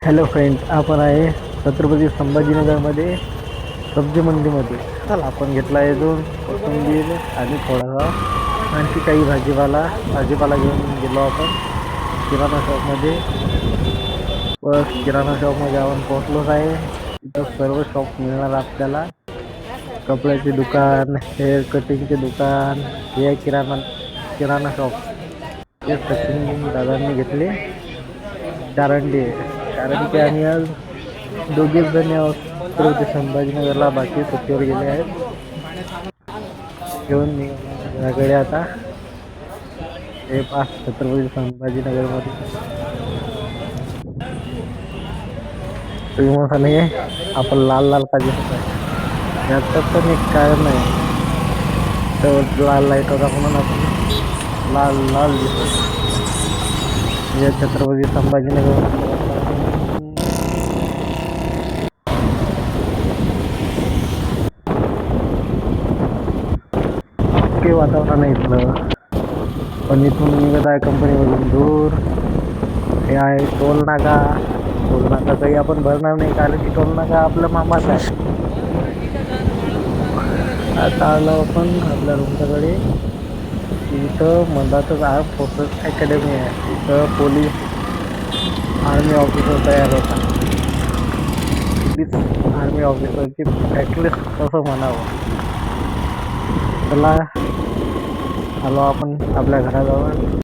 Hello friends, आपण आहे छत्रपती संभाजीनगरमध्ये सब्जी मंडीमध्ये. चला, आपण घेतला आहे इथून कोथिंबीर आणि थोडासा आणखी काही भाजीपाला घेऊन गेलो आपण किराणा शॉपमध्ये. बस किराणा शॉपमध्ये आपण पोहोचलोच आहे. इथं सर्व शॉप मिळणार आपल्याला. कपड्याचे दुकान, हेअर कटिंगचे दुकान, हे आहे किराणा शॉप. हे सचिन दादांनी घेतले गॅरंटी आहे. कारण की आम्ही आज दोघेच जण आहोत छत्रपती संभाजीनगरला, बाकी सुट्टीवर गेले आहेत. घेऊन निघाले आता. हे पास छत्रपती संभाजीनगर मध्ये तुम्ही म्हणता नाही आपण लाल लाल का दिसत आहे. याचं पण एक कारण आहे, तर लाल लाईट होता म्हणून आपण लाल लाल दिसत. या छत्रपती संभाजीनगर के वातावरण आहे इथलं. पण इथून निघत आहे कंपनीमधून दूर. हे आहे टोल नाका. टोल नाका काही आपण भरणार नाही, कारण की टोल नाका आपल्या मामाचा आहे. आता आलो आपण आपल्या रूमच्याकडे. इथं मधातच आर्म फोर्सेस अकॅडमी आहे. इथं पोलीस आर्मी ऑफिसर तयार होता. पोलीस आर्मी ऑफिसरची प्रॅक्टिस कसं म्हणावं. चला, आलो आपण आपल्या घराजवळ.